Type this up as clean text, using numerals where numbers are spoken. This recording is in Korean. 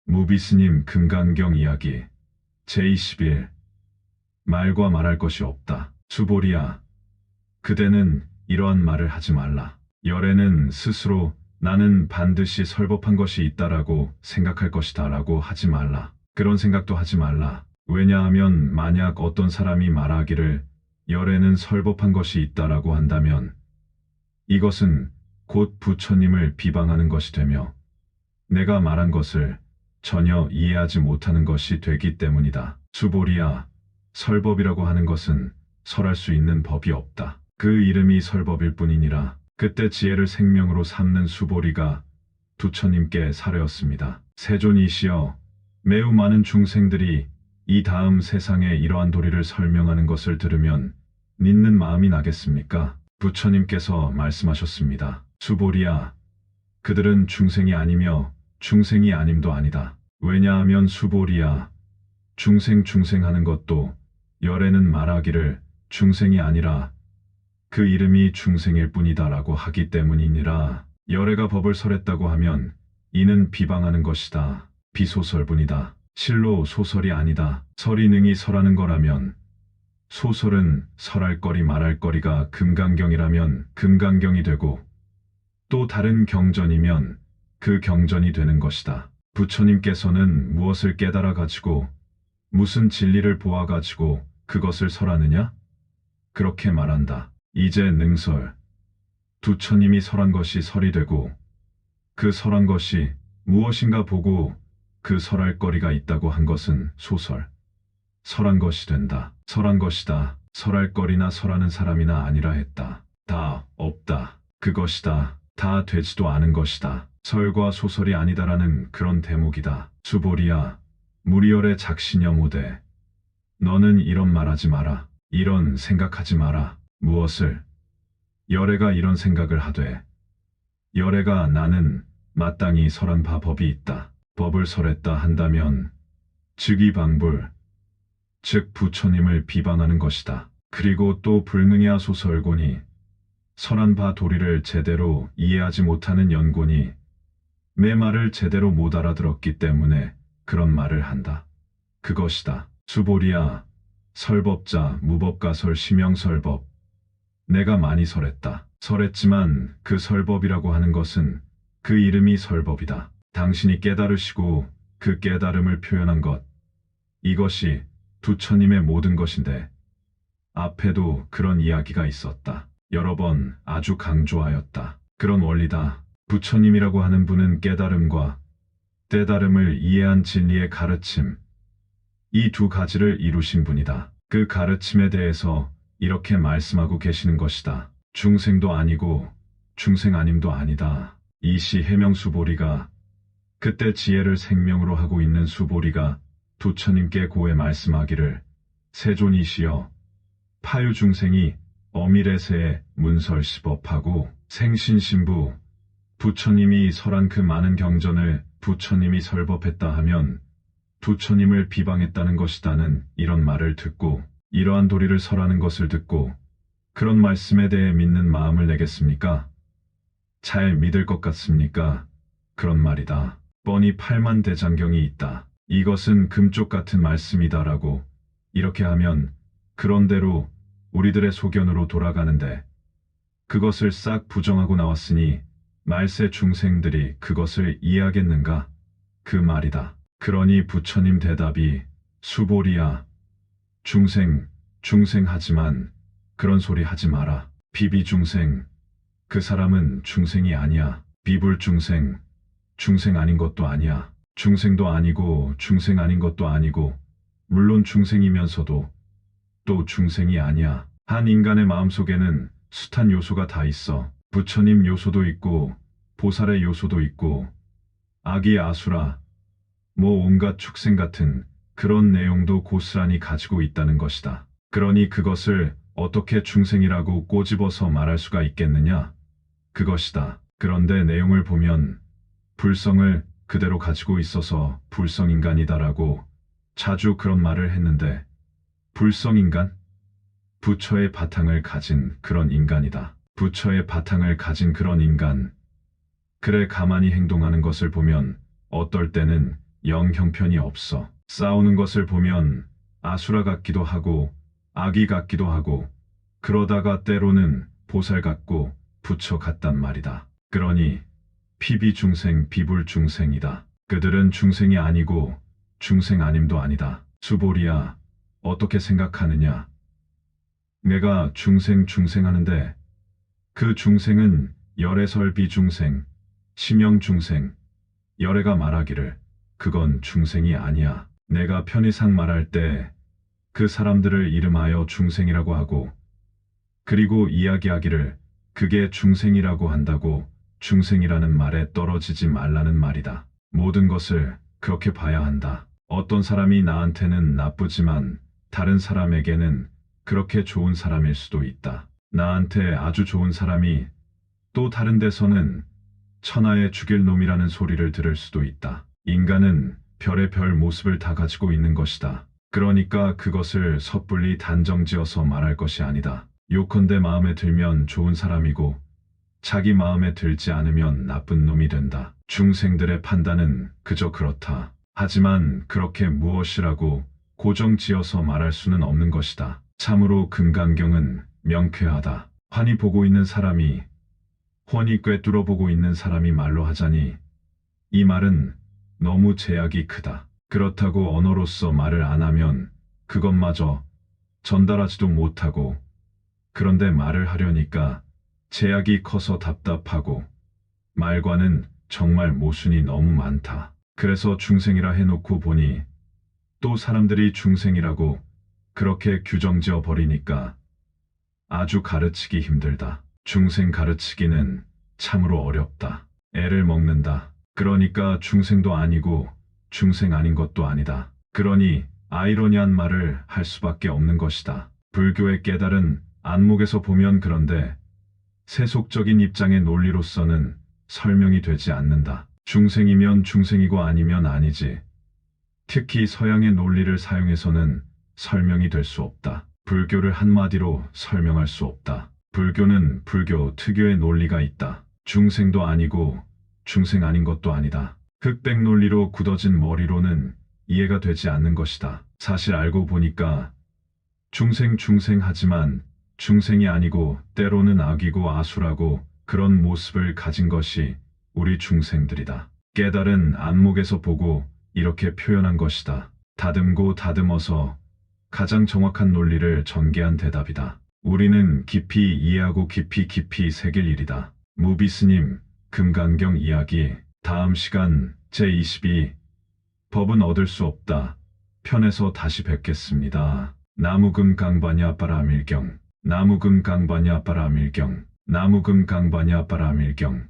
무비스님 금강경 이야기 제21 말과 말할 것이 없다. 수보리야, 그대는 이러한 말을 하지 말라. 열애는 스스로 나는 반드시 설법한 것이 있다라고 생각할 것이다 라고 하지 말라. 그런 생각도 하지 말라. 왜냐하면 만약 어떤 사람이 말하기를 열애는 설법한 것이 있다라고 한다면 이것은 곧 부처님을 비방하는 것이 되며 내가 말한 것을 전혀 이해하지 못하는 것이 되기 때문이다. 수보리야, 설법이라고 하는 것은 설할 수 있는 법이 없다. 그 이름이 설법일 뿐이니라. 그때 지혜를 생명으로 삼는 수보리가 부처님께 사례었습니다. 세존이시여, 매우 많은 중생들이 이 다음 세상에 이러한 도리를 설명하는 것을 들으면 믿는 마음이 나겠습니까? 부처님께서 말씀하셨습니다. 수보리야, 그들은 중생이 아니며 중생이 아님도 아니다. 왜냐하면 수보리야, 중생하는 것도 열애는 말하기를 중생이 아니라 그 이름이 중생일 뿐이다 라고 하기 때문이니라. 열애가 법을 설했다고 하면 이는 비방하는 것이다. 비소설뿐이다. 실로 소설이 아니다. 설이 능히 설하는 거라면 소설은 설할 거리 말할 거리가 금강경이라면 금강경이 되고 또 다른 경전이면 그 경전이 되는 것이다. 부처님께서는 무엇을 깨달아 가지고 무슨 진리를 보아 가지고 그것을 설하느냐? 그렇게 말한다. 이제 능설, 부처님이 설한 것이 설이 되고 그 설한 것이 무엇인가 보고 그 설할 거리가 있다고 한 것은 소설, 설한 것이 된다. 설한 것이다. 설할 거리나 설하는 사람이나 아니라 했다. 다 없다. 그것이다. 다 되지도 않은 것이다. 설과 소설이 아니다라는 그런 대목이다. 수보리야, 무리열의 작신여 모대, 너는 이런 말하지 마라. 이런 생각하지 마라. 무엇을? 열애가 이런 생각을 하되 열애가 나는 마땅히 설한 바 법이 있다. 법을 설했다 한다면 즉이방불, 즉 부처님을 비방하는 것이다. 그리고 또 불능이야 소설고니 설한 바 도리를 제대로 이해하지 못하는 연고니 내 말을 제대로 못 알아들었기 때문에 그런 말을 한다. 그것이다. 수보리야, 설법자 무법가설 심영설법, 내가 많이 설했다. 설했지만 그 설법이라고 하는 것은 그 이름이 설법이다. 당신이 깨달으시고 그 깨달음을 표현한 것, 이것이 부처님의 모든 것인데 앞에도 그런 이야기가 있었다. 여러 번 아주 강조하였다. 그런 원리다. 부처님이라고 하는 분은 깨달음과 때달음을 이해한 진리의 가르침, 이 두 가지를 이루신 분이다. 그 가르침에 대해서 이렇게 말씀하고 계시는 것이다. 중생도 아니고 중생 아님도 아니다. 이 시 해명 수보리가 그때 지혜를 생명으로 하고 있는 수보리가 부처님께 고해 말씀하기를 세존이시여, 파유 중생이 어미래세에 문설시법하고 생신신부, 부처님이 설한 그 많은 경전을 부처님이 설법했다 하면 부처님을 비방했다는 것이다는 이런 말을 듣고 이러한 도리를 설하는 것을 듣고 그런 말씀에 대해 믿는 마음을 내겠습니까? 잘 믿을 것 같습니까? 그런 말이다. 뻔히 팔만대장경이 있다. 이것은 금쪽 같은 말씀이다라고 이렇게 하면 그런대로 우리들의 소견으로 돌아가는데 그것을 싹 부정하고 나왔으니 말세 중생들이 그것을 이해하겠는가? 그 말이다. 그러니 부처님 대답이 수보리야, 중생하지만 그런 소리 하지 마라. 비비중생, 그 사람은 중생이 아니야. 비불중생, 중생 아닌 것도 아니야. 중생도 아니고 중생 아닌 것도 아니고 물론 중생이면서도 또 중생이 아니야. 한 인간의 마음속에는 숱한 요소가 다 있어. 부처님 요소도 있고 보살의 요소도 있고 아기 아수라 뭐 온갖 축생 같은 그런 내용도 고스란히 가지고 있다는 것이다. 그러니 그것을 어떻게 중생이라고 꼬집어서 말할 수가 있겠느냐? 그것이다. 그런데 내용을 보면 불성을 그대로 가지고 있어서 불성인간이다라고 자주 그런 말을 했는데 불성인간? 부처의 바탕을 가진 그런 인간이다. 부처의 바탕을 가진 그런 인간. 그래 가만히 행동하는 것을 보면 어떨 때는 영 형편이 없어. 싸우는 것을 보면 아수라 같기도 하고 아기 같기도 하고 그러다가 때로는 보살 같고 부처 같단 말이다. 그러니 피비중생 비불중생이다. 그들은 중생이 아니고 중생 아님도 아니다. 수보리야, 어떻게 생각하느냐? 내가 중생하는데 그 중생은 열애설 비중생, 심영중생, 열애가 말하기를 그건 중생이 아니야. 내가 편의상 말할 때 그 사람들을 이름하여 중생이라고 하고 그리고 이야기하기를 그게 중생이라고 한다고 중생이라는 말에 떨어지지 말라는 말이다. 모든 것을 그렇게 봐야 한다. 어떤 사람이 나한테는 나쁘지만 다른 사람에게는 그렇게 좋은 사람일 수도 있다. 나한테 아주 좋은 사람이 또 다른 데서는 천하에 죽일 놈이라는 소리를 들을 수도 있다. 인간은 별의 별 모습을 다 가지고 있는 것이다. 그러니까 그것을 섣불리 단정지어서 말할 것이 아니다. 요컨대 마음에 들면 좋은 사람이고 자기 마음에 들지 않으면 나쁜 놈이 된다. 중생들의 판단은 그저 그렇다. 하지만 그렇게 무엇이라고 고정지어서 말할 수는 없는 것이다. 참으로 금강경은 명쾌하다. 환히 보고 있는 사람이 훤히 꿰뚫어 보고 있는 사람이 말로 하자니 이 말은 너무 제약이 크다. 그렇다고 언어로서 말을 안 하면 그것마저 전달하지도 못하고 그런데 말을 하려니까 제약이 커서 답답하고 말과는 정말 모순이 너무 많다. 그래서 중생이라 해놓고 보니 또 사람들이 중생이라고 그렇게 규정지어 버리니까 아주 가르치기 힘들다. 중생 가르치기는 참으로 어렵다. 애를 먹는다. 그러니까 중생도 아니고 중생 아닌 것도 아니다. 그러니 아이러니한 말을 할 수밖에 없는 것이다. 불교의 깨달은 안목에서 보면 그런데 세속적인 입장의 논리로서는 설명이 되지 않는다. 중생이면 중생이고 아니면 아니지. 특히 서양의 논리를 사용해서는 설명이 될 수 없다. 불교를 한마디로 설명할 수 없다. 불교는 불교 특유의 논리가 있다. 중생도 아니고 중생 아닌 것도 아니다. 흑백 논리로 굳어진 머리로는 이해가 되지 않는 것이다. 사실 알고 보니까 중생하지만 중생이 아니고 때로는 악이고 아수라고 그런 모습을 가진 것이 우리 중생들이다. 깨달은 안목에서 보고 이렇게 표현한 것이다. 다듬고 다듬어서 가장 정확한 논리를 전개한 대답이다. 우리는 깊이 이해하고 깊이 새길 일이다. 무비스님, 금강경 이야기 다음 시간 제22 법은 얻을 수 없다. 편에서 다시 뵙겠습니다. 나무금 강바냐 빠라밀경 나무금 강바냐 빠라밀경 나무금 강바냐 빠라밀경